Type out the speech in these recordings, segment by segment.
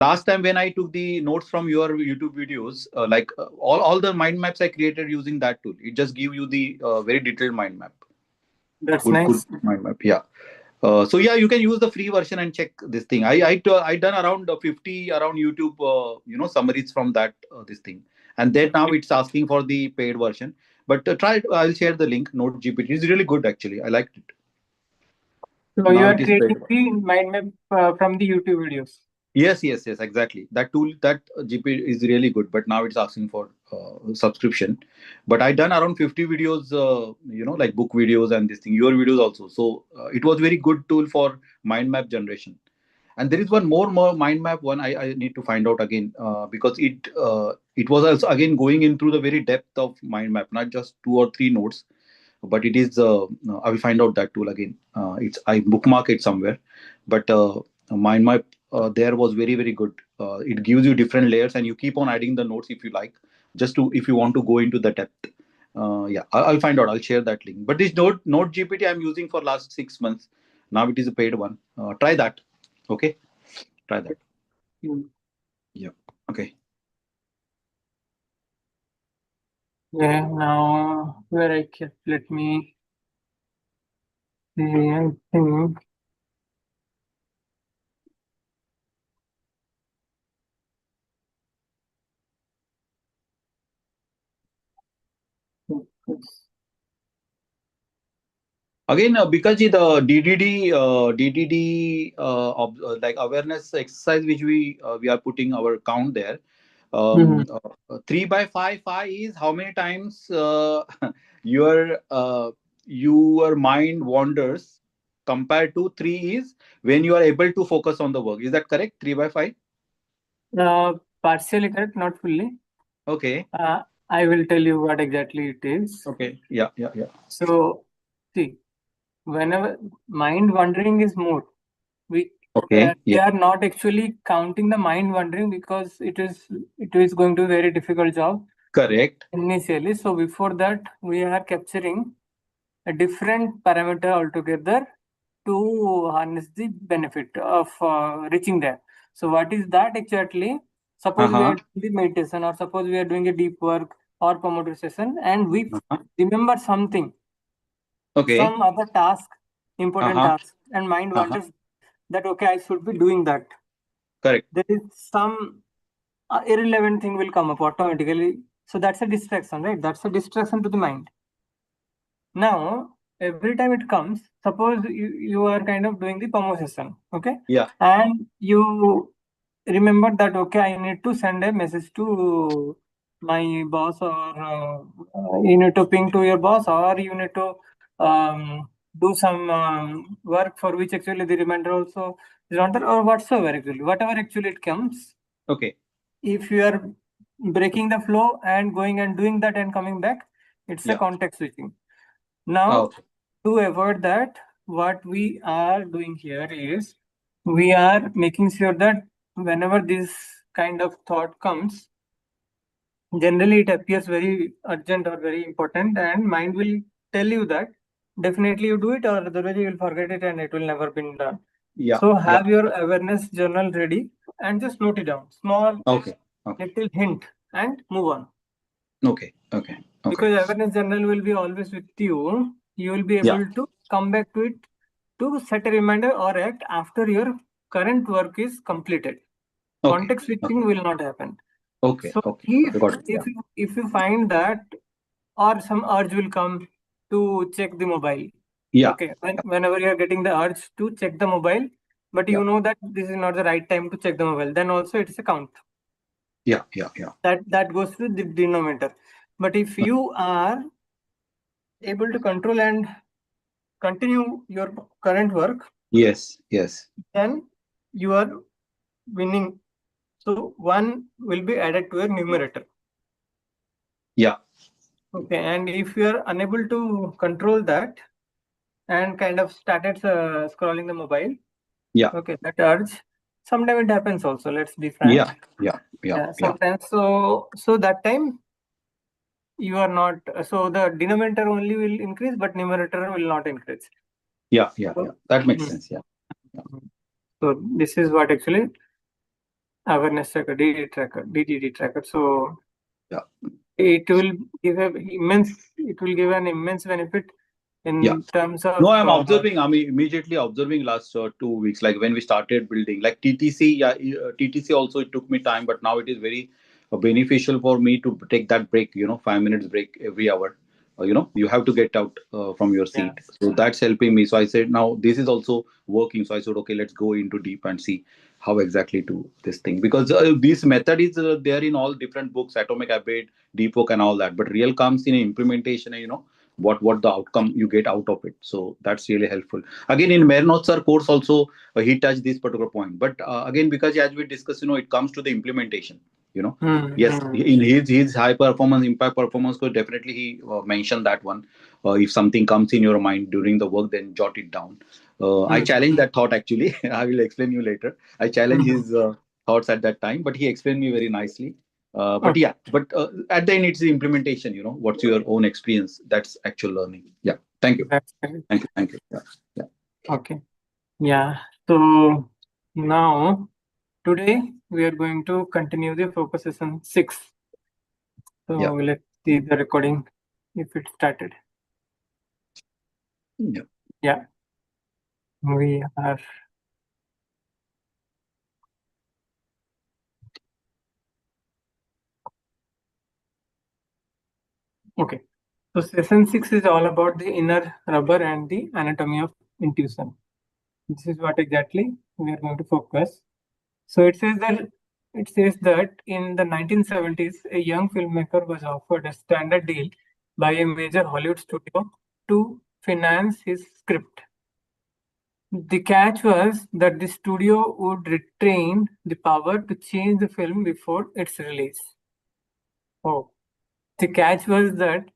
last time when I took the notes from your YouTube videos, all the mind maps I created using that tool. It just give you the very detailed mind map. That's Good nice. mind map. Yeah. So yeah, you can use the free version and check this thing. I done around 50 around YouTube summaries from that this thing, and then now it's asking for the paid version. But try it. I'll share the link. Node GPT is really good actually. I liked it. So you Now are it is paid. creating the mind map from the YouTube videos. Yes, exactly. That tool, that GP is really good, but now it's asking for subscription. But I done around 50 videos, like book videos and this thing, your videos also. So it was very good tool for mind map generation. And there is one more mind map one I need to find out again because it was also again going into the very depth of mind map, not just two or three nodes, but it is I will find out that tool again. It's I bookmark it somewhere, but mind map there was very good. It gives you different layers and you keep on adding the notes if you like, just to if you want to go into the depth. Yeah, I'll find out. I'll share that link. But this Node GPT I'm using for last 6 months. Now it is a paid one. Try that. Okay, try that. Hmm. Yeah. Okay. Yeah, now where I kept, let me see, I think. Again, because the DDD like awareness exercise which we are putting our count there. Mhm. 3 by 5 is how many times your your mind wanders, compared to three is when you are able to focus on the work. Is that correct? 3 by 5. Partially correct, not fully. Okay. I will tell you what exactly it is. Okay. Yeah. So, see, whenever mind wandering is more, we Okay. we Yeah. are not actually counting the mind wandering because it is going to be a very difficult job Correct. initially. So before that, we are capturing a different parameter altogether to harness the benefit of reaching there. So what is that exactly? Uh Suppose we are huh. doing the meditation, or suppose we are doing a deep work or Pomodoro session, and we Uh-huh. remember something, Okay. some other task, Uh important huh. task, and mind Uh huh. wanders that okay, I should be doing that. Correct. There is some irrelevant thing will come up automatically. So that's a distraction, right? That's a distraction to the mind. Now, every time it comes, suppose you are kind of doing the promo session, okay? Yeah. And you remember that, okay, I need to send a message to my boss, or you need to ping to your boss, or you need to do some work for which actually the reminder also is not there, or whatsoever actually, whatever actually it comes. Okay. If you are breaking the flow and going and doing that and coming back, it's a Yeah. context switching. Now, Okay. to avoid that, what we are doing here is we are making sure that whenever this kind of thought comes, generally it appears very urgent or very important, and mind will tell you that definitely you do it, or otherwise you will forget it and it will never be done. Yeah. So Yeah. have your awareness journal ready and just note it down. Small Okay. Okay. little hint and move on. Okay. Okay. Okay. Because awareness journal will be always with you. You will be Yeah. able to come back to it to set a reminder or act after your current work is completed. Okay. Context switching Okay. will not happen. Okay. So Okay. if Okay. Got it. Yeah. if you find that, or some urge will come to check the mobile. Yeah. Okay, whenever you are getting the urge to check the mobile, but Yeah. you know that this is not the right time to check the mobile, then also it's a count. Yeah. Yeah. Yeah. That goes to the denominator. But if you are able to control and continue your current work, Yes. Yes. then you are winning. So one will be added to your numerator. Yeah. Okay, and if you are unable to control that and kind of started scrolling the mobile, Yeah. okay, that urge, sometimes it happens also. Let's be frank. Yeah. Yeah. Yeah. Yeah, Yeah. sometimes. So that time you are not. So the denominator only will increase, but numerator will not increase. Yeah. Yeah. Yeah. So, That makes mhm. sense. Yeah. Yeah. So this is what actually. awareness tracker, DDD tracker. So Yeah. it will give an immense benefit Yeah. in terms of No, I'm observing. I'm immediately observing last 2 weeks, like when we started building, like TTC. Yeah, TTC also it took me time, but now it is very beneficial for me to take that break. 5 minutes break every hour. You have to get out from your yeah. seat, so that's helping me. So I said, now this is also working. So I said, okay, let's go into deep and see how exactly to this thing, because this method is there in all different books, Atomic Habit, Deep Work, and all that. But real comes in implementation, and what the outcome you get out of it. So that's really helpful. Again, in Mernot sir course also, he touched this particular point. But again, because as we discussed, it comes to the implementation. Yes, Mm-hmm. in his high performance impact performance course, definitely he mentioned that one. If something comes in your mind during the work, then jot it down. I challenge that thought actually. I will explain you later. I challenge Mm-hmm. his thoughts at that time, but he explained me very nicely. But Okay, yeah, but at the end, it's the implementation. What's your own experience? That's actual learning. Yeah. Thank you. that's correct. Thank you. Thank you. Yeah. Yeah. Okay. Yeah. So now today we are going to continue the focus session 6. Yeah. So let's see the recording if it started. Yeah. Yeah, we are. Okay. So session 6 is all about the inner rubber and the anatomy of intuition. This is what exactly we are going to focus. So it says that in the 1970s, a young filmmaker was offered a standard deal by a major Hollywood studio to finance his script. The catch was that the studio would retain the power to change the film before its release. Oh, the catch was that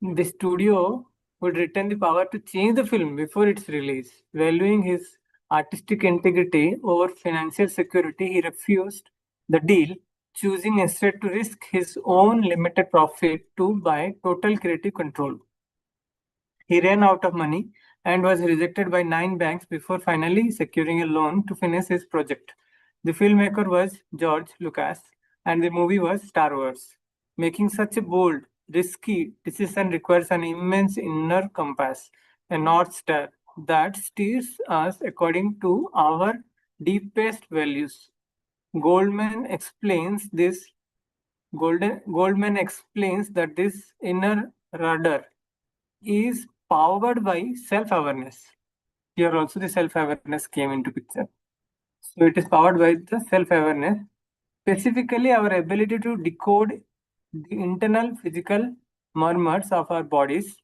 the studio would retain the power to change the film before its release. Valuing his artistic integrity over financial security, he refused the deal, choosing instead to risk his own limited profit to buy total creative control. He ran out of money and was rejected by 9 banks before finally securing a loan to finish his project. The filmmaker was George Lucas, and the movie was Star Wars. Making such a bold, risky decision requires an immense inner compass, a North Star that steers us according to our deepest values. Goldman explains this. Goldman explains that this inner rudder is powered by self-awareness. Here also the self-awareness came into picture. So it is powered by the self-awareness, specifically our ability to decode the internal physical murmurs of our bodies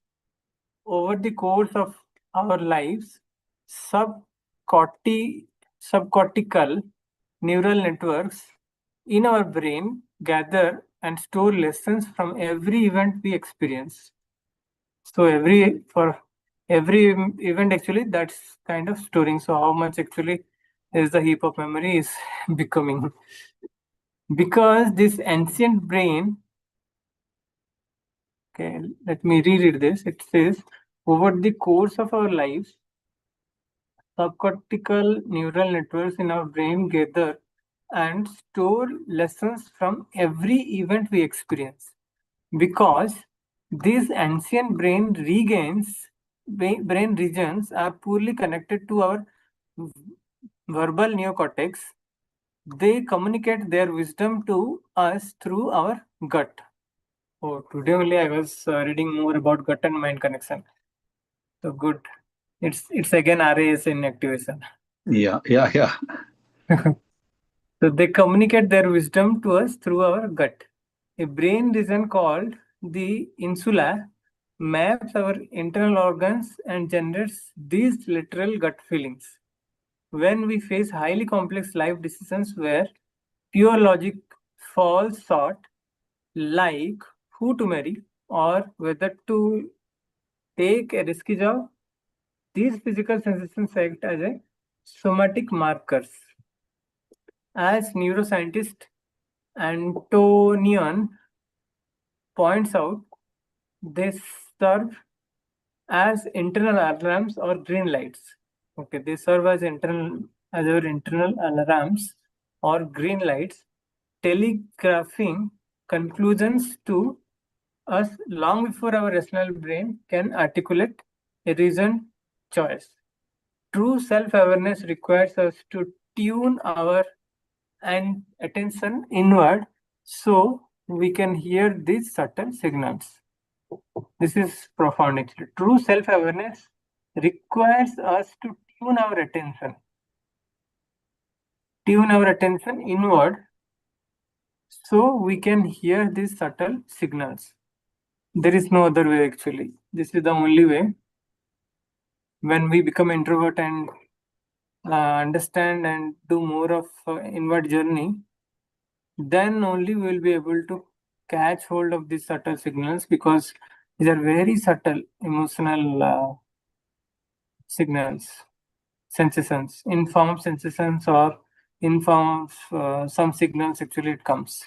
over the course of our lives. Subcorti- Subcortical neural networks in our brain gather and store lessons from every event we experience. So for every event actually that's kind of storing. So how much actually is the heap of memory is becoming, because this ancient brain. Okay, let me reread this. It says, over the course of our lives, subcortical neural networks in our brain gather and store lessons from every event we experience. Because these ancient brain regions are poorly connected to our verbal neocortex, they communicate their wisdom to us through our gut. Oh, today only I was reading more about gut and mind connection. So good. It's again RAS in activation. Yeah. Yeah. Yeah. So they communicate their wisdom to us through our gut. A brain region called the insula maps our internal organs and generates these literal gut feelings. When we face highly complex life decisions where pure logic falls short, like who to marry or whether to take a risky job, these physical sensations act as a somatic markers. As neuroscientist Antonian points out, they serve as internal alarms or green lights. Okay, they serve as our internal alarms or green lights, telegraphing conclusions to us long before our rational brain can articulate a reasoned choice. True self-awareness requires us to tune our and attention inward so we can hear these subtle signals. This is profound actually. True self-awareness requires us to tune our attention inward so we can hear these subtle signals. There is no other way actually. This is the only way. When we become introvert and understand and do more of inward journey, then only we will be able to catch hold of these subtle signals, because these are very subtle emotional signals, sensations, in form of sensations or in form of some signals actually it comes.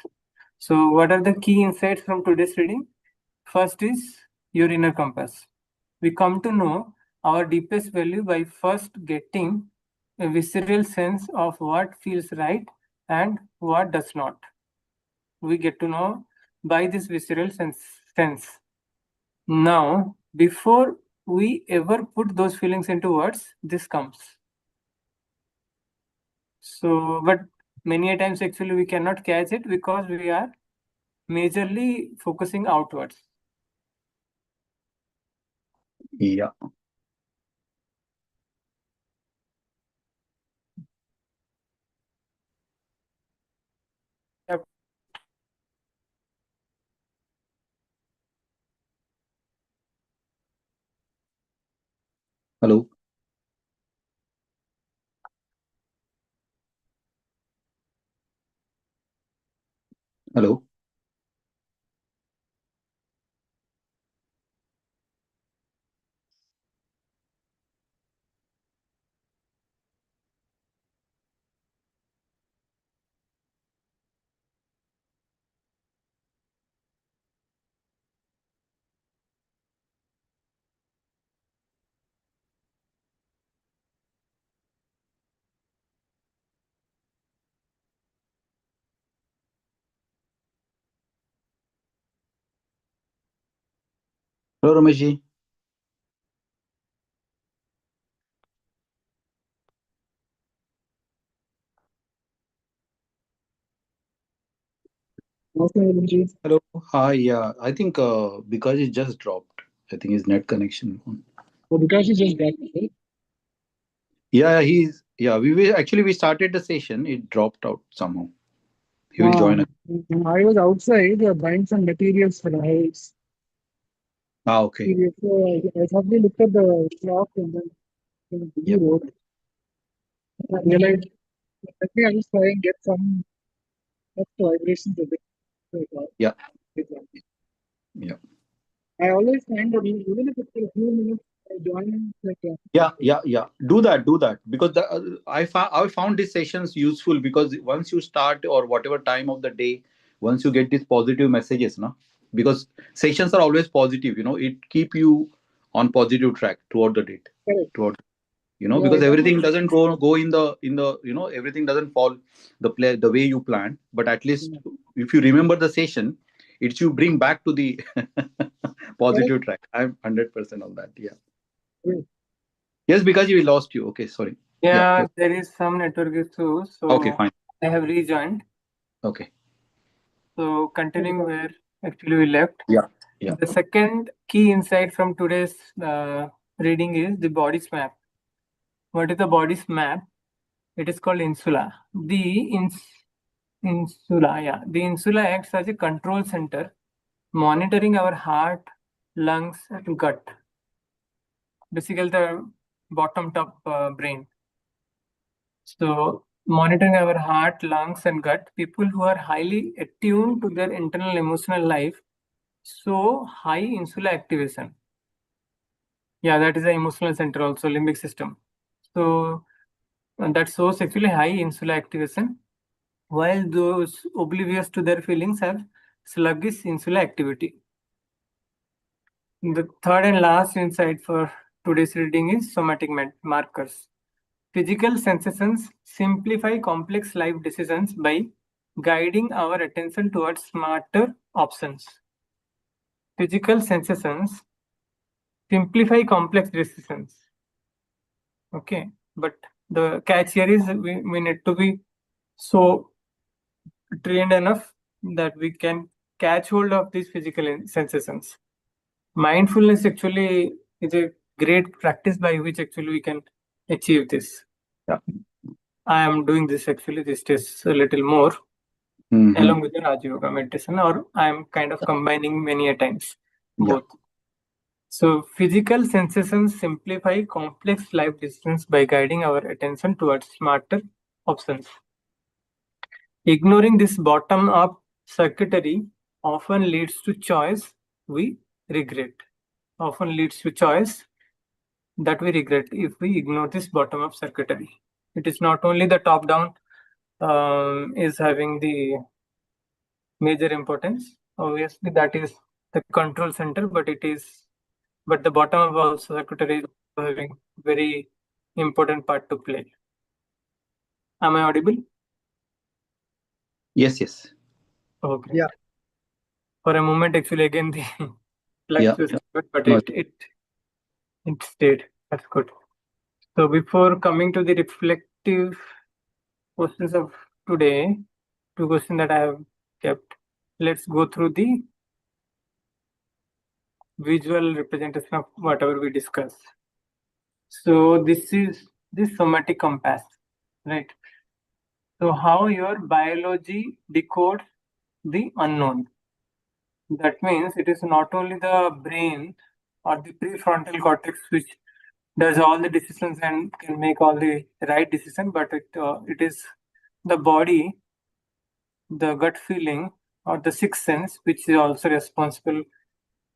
So what are the key insights from today's reading? First is your inner compass. We come to know our deepest value by first getting a visceral sense of what feels right and what does not. We get to know by this visceral sense. Now, before we ever put those feelings into words, this comes. So, but many a times actually we cannot catch it because we are majorly focusing outwards. Yeah. Yep. Hello. Hello. Hello, Ramesh ji. Hello. Hi. Yeah. I think because it just dropped. I think his net connection. Oh, because he just got it. Yeah. He's. Yeah. We started the session. It dropped out somehow. He will join us. I was outside buying some materials for the house. Ah. Okay. So I thought we looked at the shop and then busy Yeah. road. I realized, let me just try and get some of vibrations a bit. Yeah. Yeah. I always find that even if it's for a few minutes, I join like Yeah. Do that. Because I found these sessions useful, because once you start, or whatever time of the day, once you get these positive messages, no, because sessions are always positive. It keep you on positive track throughout the day. correct. Throughout, Yeah, because I don't everything know. doesn't go in the everything doesn't fall the way you planned. But at least if you remember the session, it's you bring back to the Correct. positive track. I'm 100% on that. Yeah. Great. Yes, because we lost you. Okay, sorry. Yeah. Yeah, Yes. there is some network issue, Okay, so fine. I have rejoined. Okay. So continuing where actually we left. Yeah. Yeah. The second key insight from today's reading is the body's map. What is the body's map? It is called insula. The insula acts as a control center, monitoring our heart, lungs, and gut. Basically, the bottom top brain. So, monitoring our heart, lungs, and gut. People who are highly attuned to their internal emotional life show high insula activation. Yeah, that is the emotional center, also limbic system. So, that shows actually high insula activation, while those oblivious to their feelings have sluggish insula activity. The third and last insight for today's reading is somatic markers. Physical sensations simplify complex life decisions by guiding our attention towards smarter options. Physical sensations simplify complex decisions. Okay, but the catch here is we need to be so trained enough that we can catch hold of these physical sensations. Mindfulness actually is a great practice by which actually we can achieve this. Yeah. I am doing this actually these days a little more along with the Raja Yoga meditation, or I am kind of combining many a times both. So physical sensations simplify complex life decisions by guiding our attention towards smarter options. Ignoring this bottom-up circuitry often leads to choice we regret. Often leads to choice that we regret if we ignore this bottom-up circuitry. It is not only the top-down is having the major importance. Obviously, that is the control center, but the bottom-up also circuitry is having very important part to play. Am I audible? Yes. Oh, great. Yeah. For a moment, actually, again the Yeah. but No. it stayed. That's good. So before coming to the reflective questions of today, two questions that I have kept, let's go through the visual representation of whatever we discuss. So this is the somatic compass, right? So how your biology decodes the unknown. That means it is not only the brain or the prefrontal cortex which does all the decisions and can make all the right decision, but it is the body, the gut feeling, or the sixth sense which is also responsible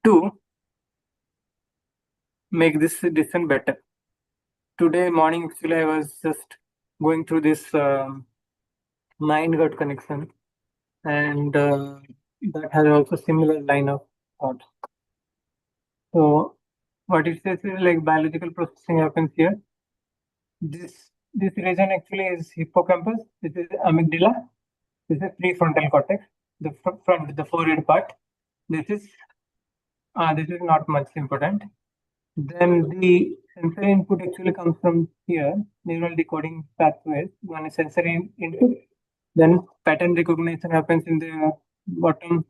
to make this decision better. Today morning, actually, I was just going through this mind-gut connection, and that has also similar line of thought. So what it says is like biological processing happens here. This region actually is hippocampus. This is amygdala. This is prefrontal cortex. The front, the forehead part. This is not much important. Then the sensory input actually comes from here. Neural decoding pathways. One is sensory input. Then pattern recognition happens in the bottom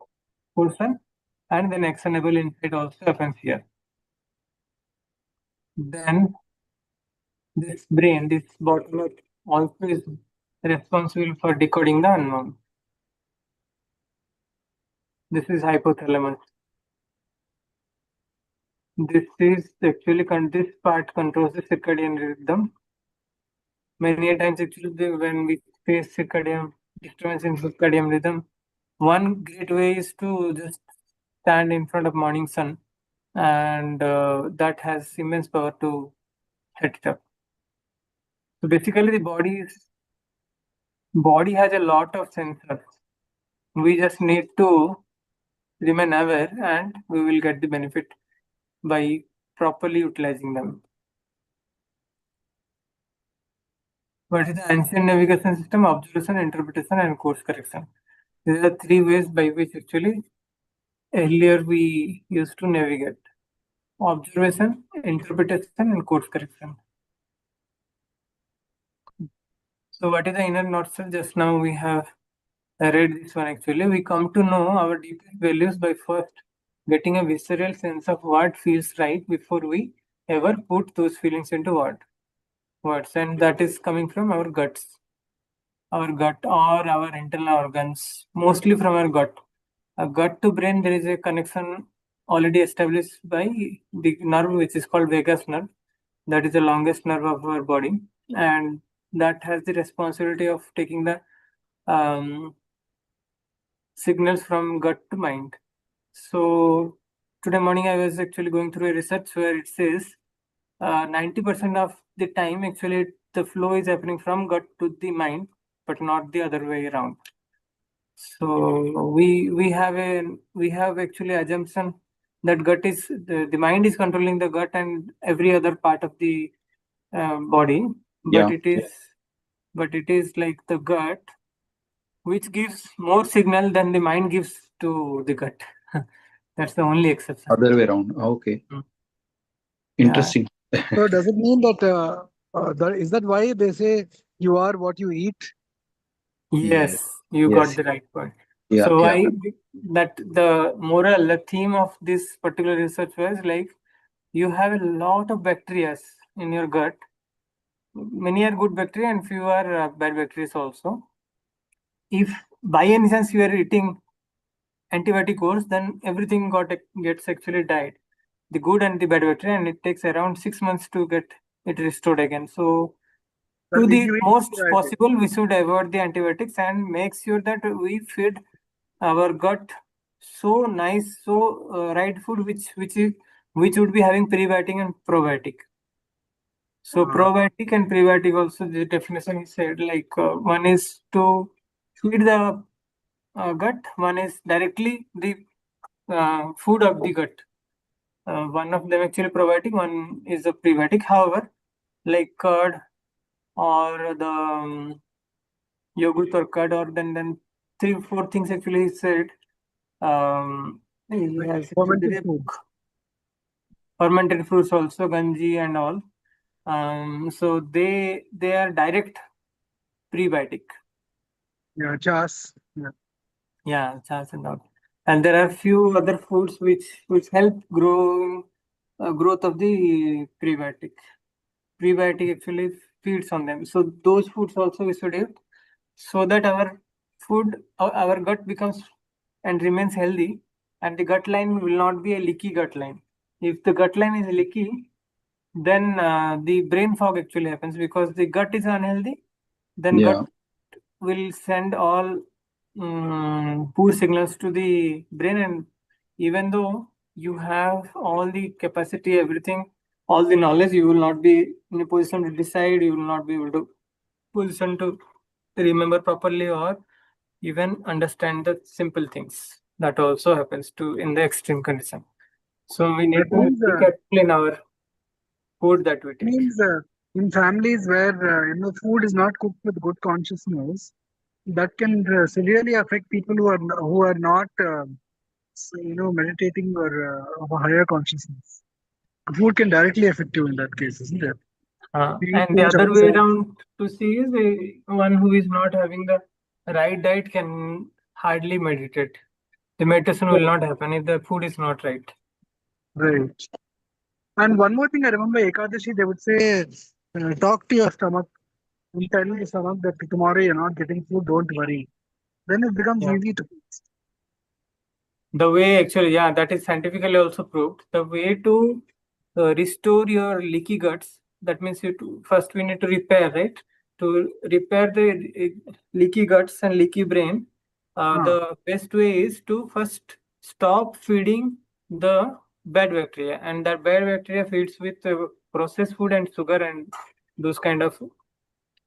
portion, and then actionable insight also happens here. Then this brain, this bottom also is responsible for decoding the unknown. This is hypothalamus. This is actually this part controls the circadian rhythm. Many times actually when we face circadian disturbance in circadian rhythm, one great way is to just stand in front of morning sun, and that has immense power to set it up. So basically the body has a lot of sensors. We just need to remain aware and we will get the benefit by properly utilizing them. What is the ancient navigation system? Observation, interpretation, and course correction. These are three ways by which actually earlier we used to navigate. Observation, interpretation, and course correction. So what is the inner North Star? Just now we have read this one actually. We come to know our deepest values by first getting a visceral sense of what feels right before we ever put those feelings into words, and that is coming from our guts, our gut or our internal organs, mostly from our gut. A gut to brain, there is a connection already established by the nerve which is called vagus nerve. That is the longest nerve of our body, and that has the responsibility of taking the signals from gut to mind. So today morning I was actually going through a research where it says 90% of the time actually the flow is happening from gut to the mind, but not the other way around. So we have actually assumption that gut is the mind is controlling the gut and every other part of the body, but Yeah. it is like the gut which gives more signal than the mind gives to the gut. That's the only exception. Other way around. Okay. Mm. Yeah. Interesting. So does it mean that is that why they say you are what you eat? Yes. Yes, you got Yes. the right point. Yeah. So Yeah. why that the moral, the theme of this particular research was like you have a lot of bacteria in your gut. Many are good bacteria and few are bad bacteria also. If by any chance you are eating antibiotic course, then everything gets actually died. The good and the bad bacteria, and it takes around 6 months to get it restored again. So But to if the you eat most probiotics, possible, we should avoid the antibiotics and make sure that we feed our gut so nice, so right food which would be having prebiotic and probiotic. So probiotic and prebiotic also the definition is said like one is to feed the gut, one is directly the food of the gut. One of them actually probiotic, one is a prebiotic. However, like curd or the yogurt or curd, or then three four things actually he said. He like has fermented actually foods. fermented fruits also, ganji and all. So they are direct prebiotic. Yeah, chas. Yeah. Yeah, chas and all. And there are few other foods which help growth of the prebiotic. Prebiotic actually feeds on them. So those foods also we should eat so that our our gut becomes and remains healthy, and the gut line will not be a leaky gut line. If the gut line is leaky, then the brain fog actually happens because the gut is unhealthy. Then gut Yeah. will send all poor signals to the brain, and even though you have all the capacity, everything, all the knowledge, you will not be in a position to decide. You will not be able to position to remember properly or even understand the simple things. That also happens to in the extreme condition. So we That need to means be careful in our food that we take. means in families where food is not cooked with good consciousness, that can severely affect people who are not meditating or of a higher consciousness. Food can directly affect you in that case, isn't it? You eat And too the much other way outside. around to see is one who is not having the right diet can hardly meditate. The meditation will not happen if the food is not right. Right. And one more thing, I remember Ekadashi, they would say, talk to your stomach and tell the stomach that tomorrow you're not getting food, don't worry. Then it becomes Yeah. easy to. The way actually, yeah, that is scientifically also proved. The way to restore your leaky guts, that means first we need to repair, right? To repair the leaky guts and leaky brain, the best way is to first stop feeding the bad bacteria, and that bad bacteria feeds with processed food and sugar and those kind of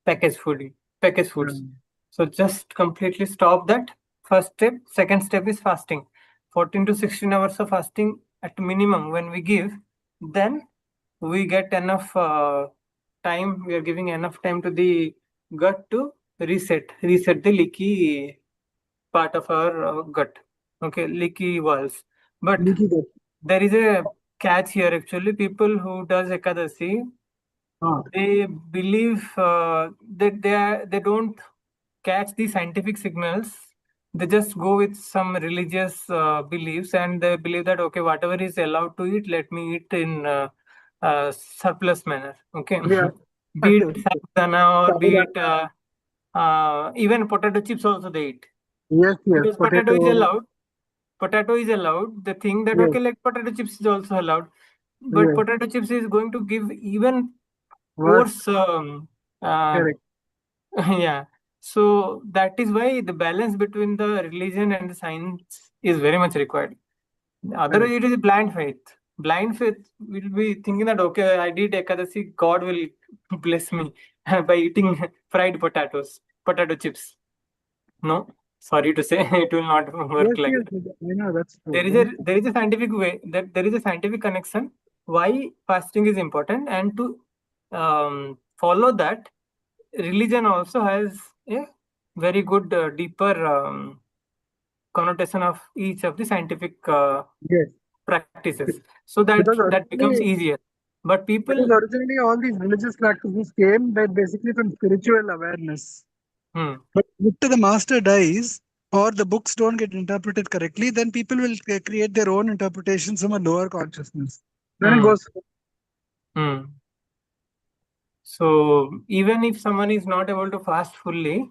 packaged food, packaged foods. So just completely stop that. First step. Second step is fasting. 14 to 16 hours of fasting at minimum when we give, then we get enough time. We are giving enough time to the gut to reset the leaky part of our gut. Okay, leaky walls. But Leaky gut. there is a catch here. Actually, people who does ekadasi, they believe that they don't catch the scientific signals. They just go with some religious beliefs, and they believe that okay, whatever is allowed to eat, let me eat in surplus manner. Okay, Yeah. be it sabudana or be Sabudana. it even potato chips also they eat Yes, yes. because potato is Potato. allowed. Potato is allowed. They think that Yes, okay, like potato chips is also allowed, but yes. potato chips is going to give even Worse. worse. Uh, Correct. yeah. So that is why the balance between the religion and the science is very much required. Otherwise, Correct. it is blind faith. Blind faith will be thinking that okay, I did Ekadasi, God will bless me by eating fried potato chips. No, sorry to say, it will not work Yes, like yes. that. I know that's true. There is a scientific way that there is a scientific connection why fasting is important, and to follow that, religion also has a very good, deeper connotation of each of the scientific Yes. practices, so that Because becomes originally, easier. But people, all these religious practices came that basically from spiritual awareness. hmm, But after the master dies, or the books don't get interpreted correctly, then people will create their own interpretations from a lower consciousness. Then it hmm, goes, hmm. So even if someone is not able to fast fully,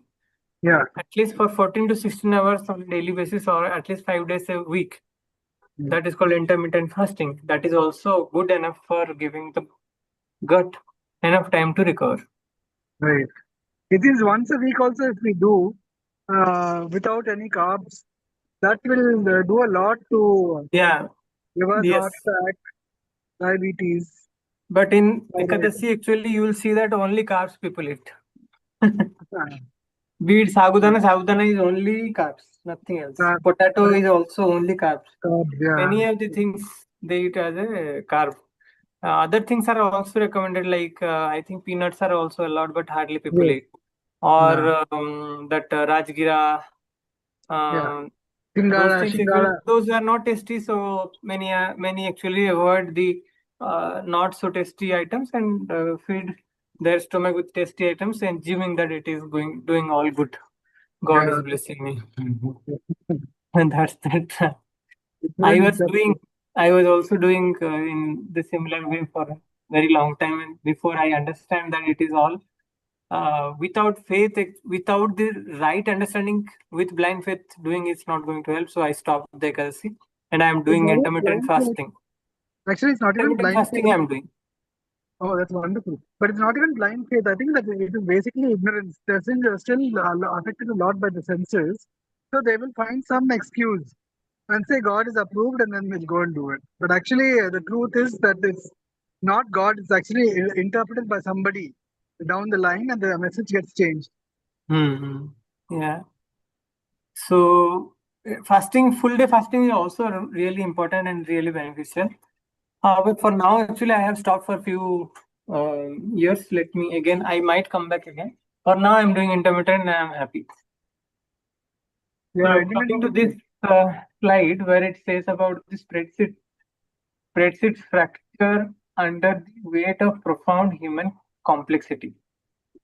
yeah. at least for 14 to 16 hours on a daily basis, or at least 5 days a week, Yeah. that is called intermittent fasting. That is also good enough for giving the gut enough time to recover. Right. It is once a week also if we do without any carbs, that will do a lot to Yeah, give us yes. heart attack, diabetes, But in thyroid. Ekadasi, actually, you will see that only carbs people eat. Uh, Be it sabudana is only carbs, nothing else. Potato is also only carbs. carbs, yeah. Many of the things they eat as a carb. Other things are also recommended, like I think peanuts are also allowed, but hardly people Yes. eat. Or Yeah. that Rajgira, Yeah. those Shingara, things actually, Shingara. those are not tasty. So many actually avoid the not so tasty items and feed their stomach with tasty items, and assuming that it is doing all good. God Yeah. is blessing me, and that's that. It I will was doing, definitely. I was also doing in the similar way for a very long time, and before I understand that it is all without faith, without the right understanding, with blind faith, doing it's not going to help. So I stopped the Ekadasi, and I am It's doing not even intermittent blind faith. fasting. Actually, it's not even Intermittent blind faith. fasting I am doing. Oh, that's wonderful. But it's not even blind faith. I think that it is basically ignorance. They're still affected a lot by the senses. So they will find some excuse and say God is approved and then we'll go and do it. But actually, the truth is that it's not God, it's actually interpreted by somebody down the line and the message gets changed. Hmm. Yeah. So fasting, full day fasting is also really important and really beneficial. But for now, actually, I have stopped for a few years. Let me again, I might come back again. For now, I'm doing intermittent and I'm happy. Yeah, So coming to this slide where it says about the spreadsheet fracture under the weight of profound human complexity.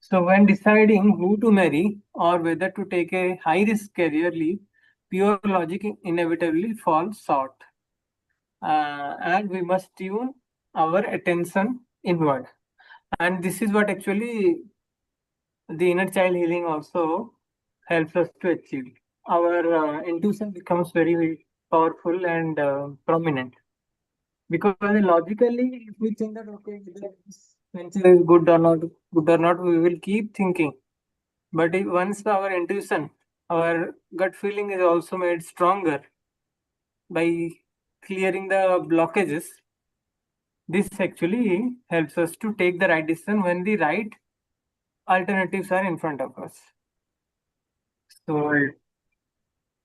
So when deciding who to marry or whether to take a high-risk career leap, pure logic inevitably falls short. And we must tune our attention inward. And this is what actually the inner child healing also helps us to achieve. Our intuition becomes very, very powerful and prominent. Because logically, if we think that okay, whether this venture is good or not, we will keep thinking. But once our intuition, our gut feeling is also made stronger by clearing the blockages, this actually helps us to take the right decision when the right alternatives are in front of us. So right.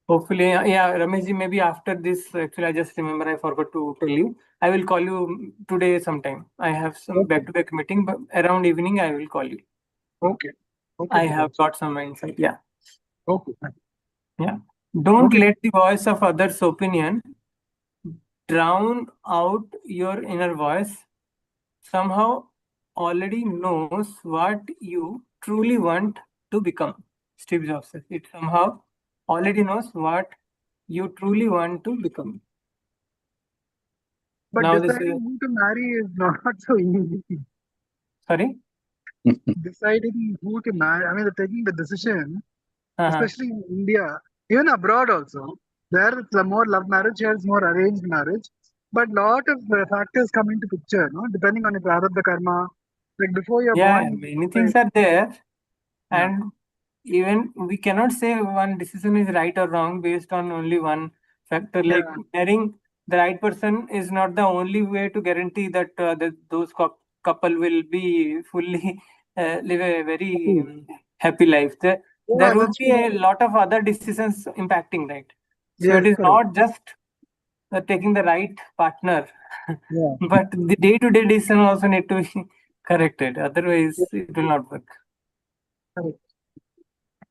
hopefully, yeah, Rameshji, maybe after this, actually, I just remember I forgot to tell you. I will call you today sometime. I have some Okay. back-to-back meeting, but around evening I will call you. Okay. Okay. I have got some insight. Yeah. Okay. Yeah. Don't Okay. let the voice of others' opinion drown out your inner voice. Somehow already knows what you truly want to become. Steve Jobs says it somehow already knows what you truly want to become. But Now this is, deciding who to marry is not so easy. sorry. Deciding who to marry, I mean, taking the decision, Uh-huh. especially in India, even abroad also, there it's a more love marriage, here it's more arranged marriage. But lot of factors come into picture, no? Depending on the prarabdha karma. Like before you're Yeah, born, many things are there, yeah, and even we cannot say one decision is right or wrong based on only one factor. Like yeah, marrying the right person is not the only way to guarantee that those couple will be fully live a very happy. happy life. There Yeah, would that's be true. a lot of other decisions impacting, right? So it Yes, is correct. not just taking the right partner, Yeah, but the day-to-day decision also need to be correct it. Otherwise, it will not work. Correct.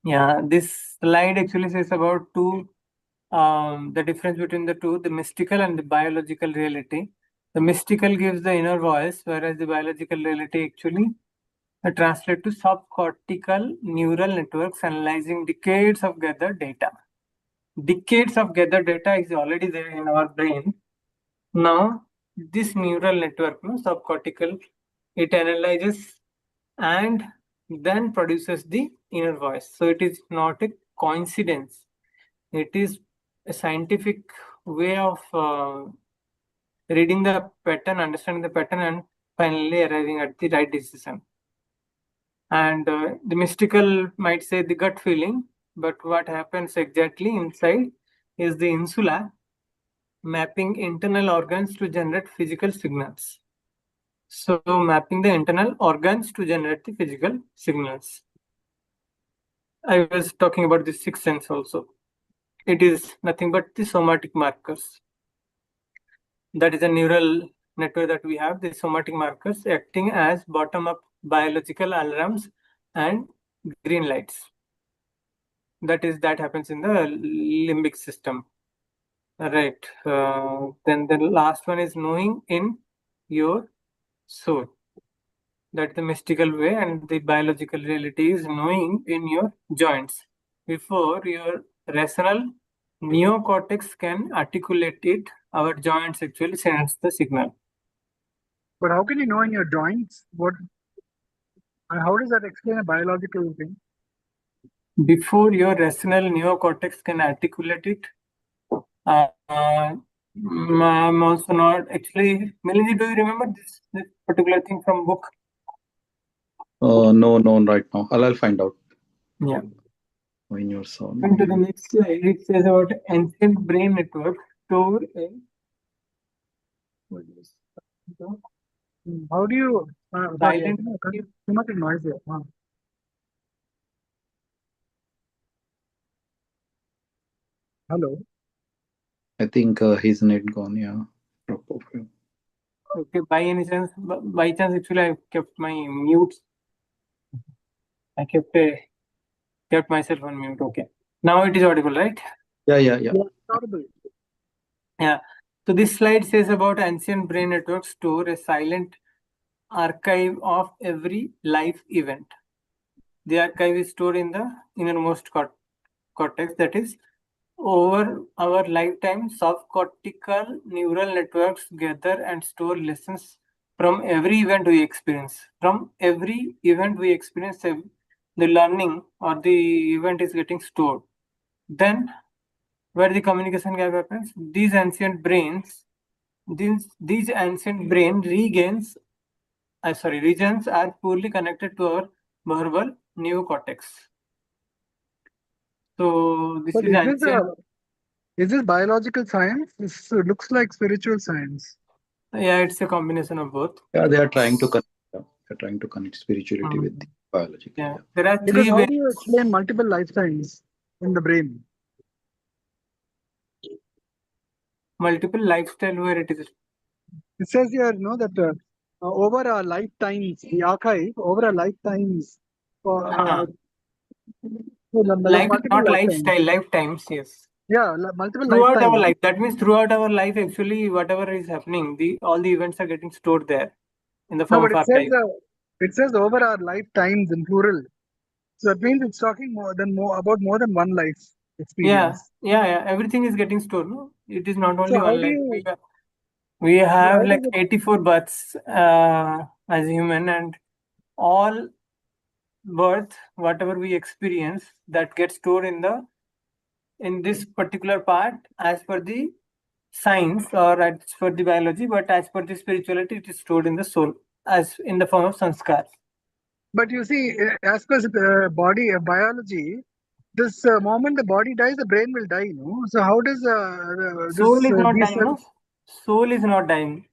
Yeah, this slide actually says about the difference between the two, the mystical and the biological reality. The mystical gives the inner voice, whereas the biological reality actually translate to subcortical neural networks analyzing decades of gathered data. Decades of gathered data is already there in our brain. Now, this neural network, no, subcortical, it analyzes and then produces the inner voice. So it is not a coincidence. It is a scientific way of reading the pattern, understanding the pattern, and finally arriving at the right decision. And the mystical might say the gut feeling, but what happens exactly inside is the insula mapping internal organs to generate physical signals. So mapping the internal organs to generate the physical signals. I was talking about the sixth sense also. It is nothing but the somatic markers. That is a neural network that we have, the somatic markers acting as bottom-up biological alarms and green lights. That happens in the limbic system. Right. Then the last one is knowing in your soul. That's the mystical way, and the biological reality is knowing in your joints. Before your rational neocortex can articulate it, our joints actually sends the signal. But how can you know in your joints? How does that explain a biological thing? Before your rational neocortex can articulate it, I'm also not actually. Melanie, do you remember this particular thing from book? No, no, right now. I'll find out. Yeah. In your soul. And to the next slide, it says about ancient brain network stored in. What is this? How do you? Sorry, Silent. too much noise here. Hello. I think his net gone. Yeah. Drop off. Yeah. Okay, by any chance, by chance, actually, I kept my mute. I kept myself on mute. Okay, now it is audible, right? Yeah, yeah, yeah. Audible. Yeah. So this slide says about ancient brain networks store a silent archive of every life event. The archive is stored in the innermost cortex, that is, over our lifetime, subcortical neural networks gather and store lessons from every event we experience. From every event we experience, the learning or the event is getting stored. Then, where the communication gap happens, these ancient brain regions are poorly connected to our verbal neocortex. So this But is ancient. is this biological science? This looks like spiritual science. Yeah, it's a combination of both. Yeah, they are trying to connect. Yeah. They're trying to connect spirituality with the biological. Yeah, Yeah. there are Because three how ways. do you explain multiple lifetimes in the brain? Multiple lifestyle where it is. It says here, that over our lifetimes, the archive over our lifetimes, multiple Not lifetimes. lifestyle, lifetimes, yes. Yeah, multiple Throughout lifetimes. our life. That means throughout our life, actually, whatever is happening, all the events are getting stored there in the No, form but of archive. it says over our lifetimes in plural. So that means it's talking about more than one life experience. Yeah. Everything is getting stored. No, it is not only So how one do life. you? We have How like does it? 84 births as human, and all birth, whatever we experience, that gets stored in this particular part as per the science or as per the biology, but as per the spirituality, it is stored in the soul as in the form of sanskar. But you see, as per biology, this moment the body dies, the brain will die. No, so how does Soul is not these dying, no? Soul is not dying.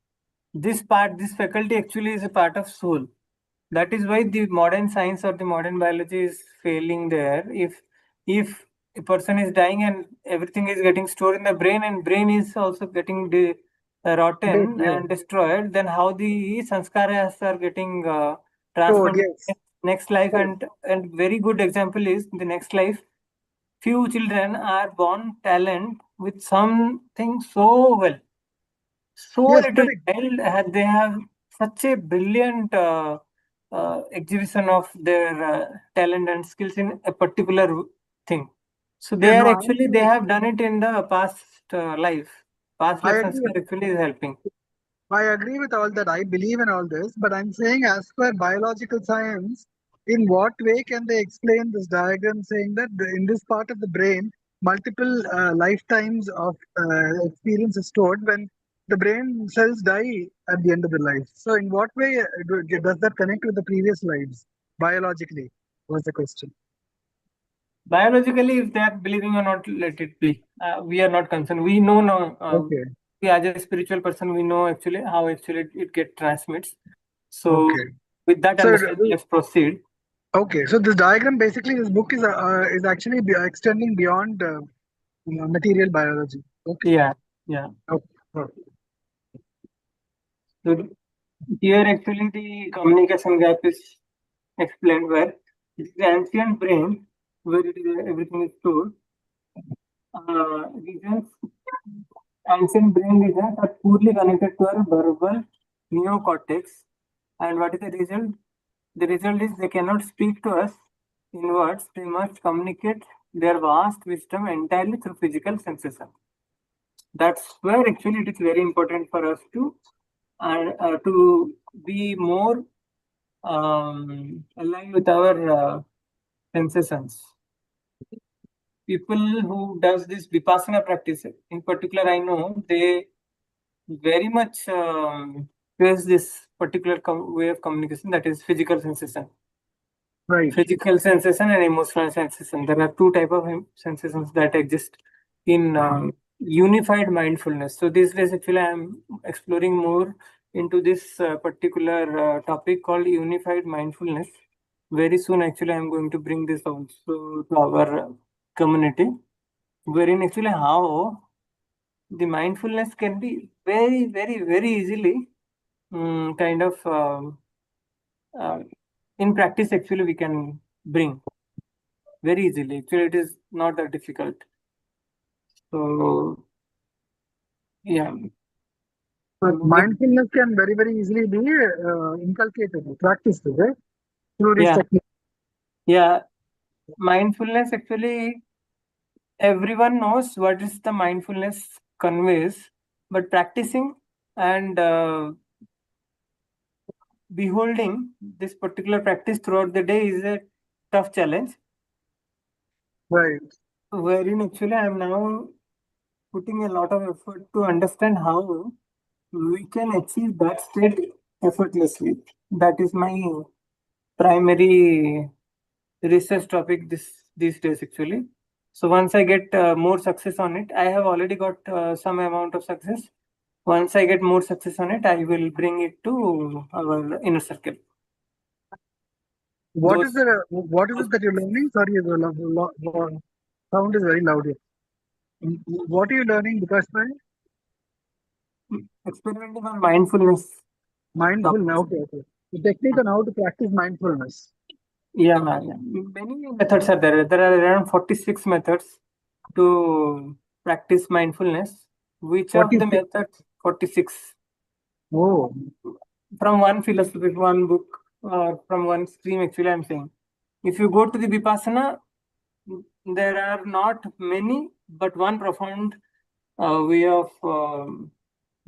This faculty actually is a part of soul. That is why the modern science or the modern biology is failing there. If a person is dying and everything is getting stored in the brain and brain is also getting rotten dead? Yeah. and destroyed, then how the sanskaras are getting transform yes. next life. Correct. And very good example is the next life. Few children are born talent with something so well. So Yes, little correct. child they have such a brilliant exhibition of their talent and skills in a particular thing. So they Yes, are no, actually they have done it in the past life. Past I life agree. sanskar actually is helping. I agree with all that. I believe in all this, but I'm saying, as per biological science, in what way can they explain this diagram saying that in this part of the brain, multiple lifetimes of experience is stored when the brain cells die at the end of the life? So, in what way does that connect with the previous lives biologically? Was the question. Biologically, if they are believing or not, let it be. We are not concerned. We know now. Okay. We as a spiritual person, we know actually how actually it get transmits. So Okay. with that So, understanding, let's proceed. okay. So, this diagram basically, this book is actually extending beyond material biology. Okay. Yeah, yeah. Okay. Okay. So here actually the communication gap is explained where it's the ancient brain where it is, everything is stored. Regions, ancient brain regions are poorly connected to our verbal neocortex. And what is the result? The result is they cannot speak to us in words. They must communicate their vast wisdom entirely through physical sensation. That's where actually it is very important for us to be more aligned with our sensations. People who does this vipassana practice, in particular, I know they very much face this particular way of communication, that is physical sensation. Right. Physical sensation and emotional sensation. There are two type of sensations that exist in unified mindfulness. So these days, actually, I am exploring more into this particular topic called unified mindfulness. Very soon, actually, I am going to bring this also to our community, wherein actually how the mindfulness can be very, very, very easily kind of uh, in practice. Actually, we can bring very easily. Actually, it is not that difficult. So, yeah. But mindfulness can very, very easily be inculcated, practiced, right? Through this Yeah. technique. Yeah. Mindfulness actually, everyone knows what is the mindfulness conveys, but practicing and beholding this particular practice throughout the day is a tough challenge. Right. Wherein actually I am now putting a lot of effort to understand how we can achieve that state effortlessly. That is my primary research topic these days actually. So once I get more success on it, I have already got some amount of success. Once I get more success on it, I will bring it to our inner circle. What is Those, what is those it that you're learning? Sorry, the sound is very loud here. What are you learning? Because my experimenting on mindfulness mindfulness. topics. Okay, okay. The technique on how to practice mindfulness. Yeah, yeah. Many methods are there. There are around 46 methods to practice mindfulness. Which What of is the methods? 46. Oh, From one philosophy, one book, or from one stream, actually, I'm saying. If you go to the Vipassana, there are not many, but one profound way of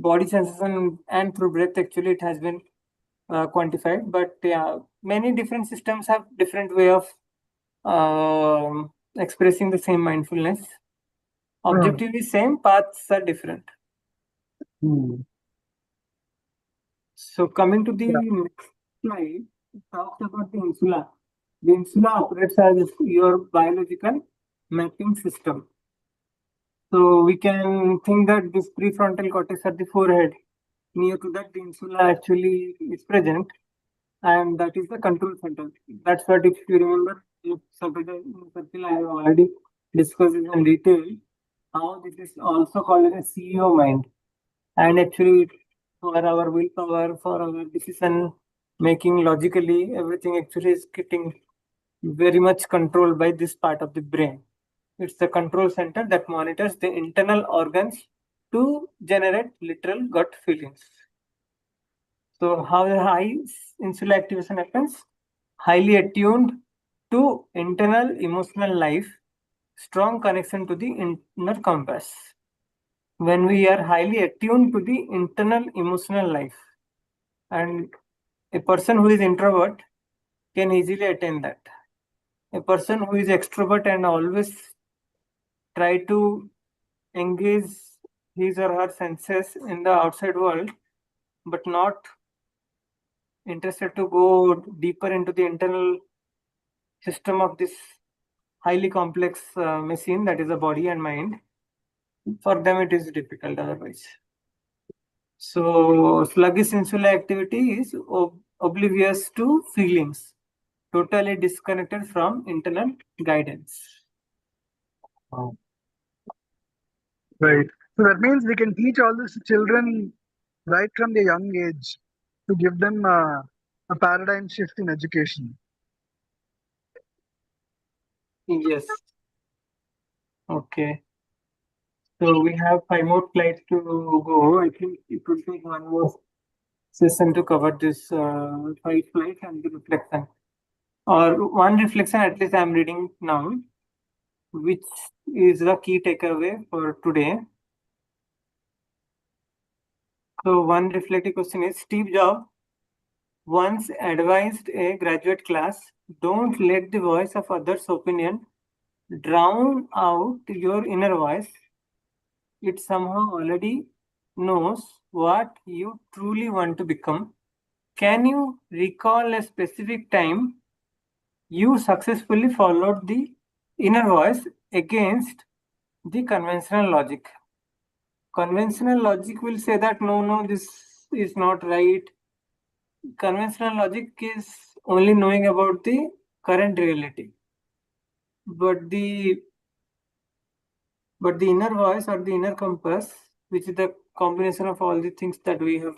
body sensation and through breath, actually, it has been quantified. But yeah, many different systems have different way of expressing the same mindfulness. Objective is same, paths are different. hmm. So coming to the Yeah. next slide, it talks about the insula. The insula operates as your biological mapping system. So we can think that this prefrontal cortex at the forehead, near to that the insula actually is present, and that is the control center. That's what, if you remember, if Saturday in circle I have already discussed it in detail, how this is also called as a CEO mind. And actually for our willpower, for our decision making logically everything actually is getting very much controlled by this part of the brain. It's the control center that monitors the internal organs to generate literal gut feelings. So how the high insular activation happens? Highly attuned to internal emotional life, strong connection to the inner compass. When we are highly attuned to the internal emotional life, and a person who is introvert can easily attain that. A person who is extrovert and always try to engage his or her senses in the outside world, but not interested to go deeper into the internal system of this highly complex machine that is the body and mind, for them it is difficult otherwise. So sluggish insular activity is oblivious to feelings, totally disconnected from internal guidance. Wow. Right. So that means we can teach all this to children right from their young age to give them a paradigm shift in education. Yes. Okay. So we have 5 more slides to go. I think it will take one more session to cover this 5 slides and the reflection. Or one reflection at least I'm reading now, which is the key takeaway for today. So one reflective question is, Steve Jobs once advised a graduate class, don't let the voice of others' opinion drown out your inner voice. It somehow already knows what you truly want to become. Can you recall a specific time you successfully followed the inner voice against the conventional logic? Conventional logic will say that no, this is not right. Conventional logic is only knowing about the current reality. But the inner voice or the inner compass, which is the combination of all the things that we have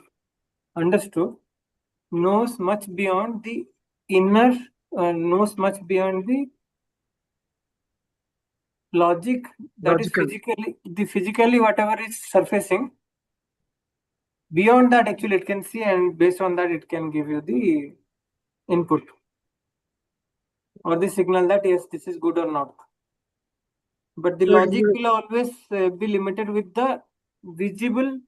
understood, knows much beyond the inner, knows much beyond the logic that is physically whatever is surfacing. Beyond that, actually, it can see, and based on that, it can give you the input or the signal that yes, this is good or not. But the logic will always be limited with the visible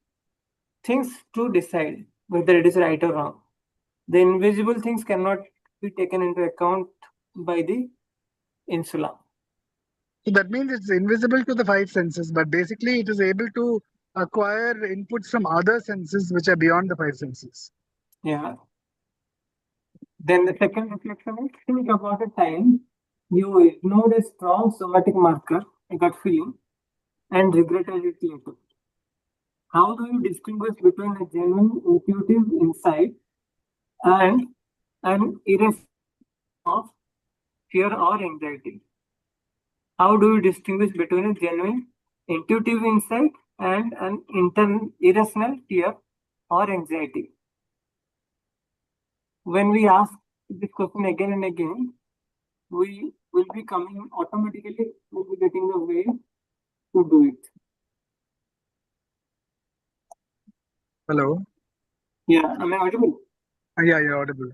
things to decide whether it is right or wrong. The invisible things cannot be taken into account by the insula. So that means it's invisible to the five senses, but basically it is able to acquire inputs from other senses which are beyond the five senses. Yeah. Then the second reflection is, think about a time you ignored a strong somatic marker, a gut feeling, and regretted it later. How do you distinguish between a genuine intuitive insight and an irrational of fear or anxiety? How do you distinguish between a genuine intuitive insight and an irrational fear or anxiety? When we ask this question again and again, we will be coming automatically, will be getting the way to do it. Hello? Yeah, am I audible? Yeah, you're audible.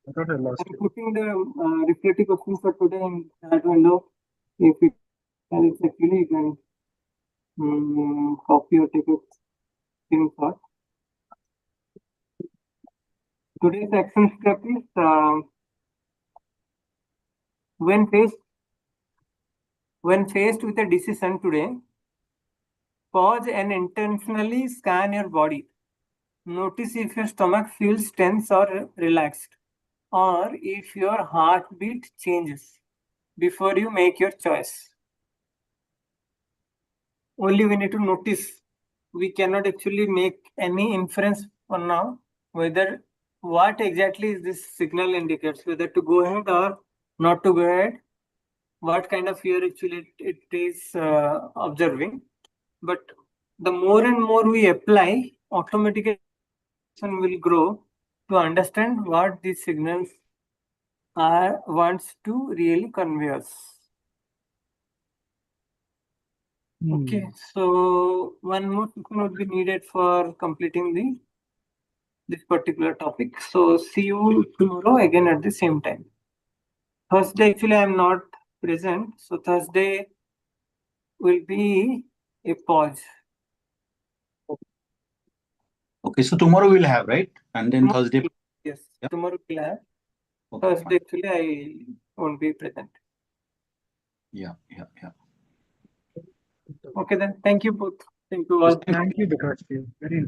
I thought I lost I'm you. putting the reflective questions for today in that window. If it helps, actually, you can copy or take a screenshot. Today's action step is when faced with a decision today, pause and intentionally scan your body. Notice if your stomach feels tense or relaxed, or if your heartbeat changes before you make your choice. Only we need to notice. We cannot actually make any inference for now whether what exactly is this signal indicates, whether to go ahead or not to go ahead, what kind of fear actually it is observing. But the more and more we apply, automatically will grow to understand what these signals wants to really convey us. Okay, so one more token would be needed for completing this particular topic. So see you tomorrow again at the same time. Thursday, actually, I am not present. So Thursday will be a pause. Okay, so tomorrow we'll have, right? And then Tomorrow- Thursday. Yes, Yeah. tomorrow we'll have. Okay, Thursday, fine. actually, I won't be present. Yeah. Okay, then. Thank you both. Thank you all. Thank you, Vikas. Very interesting.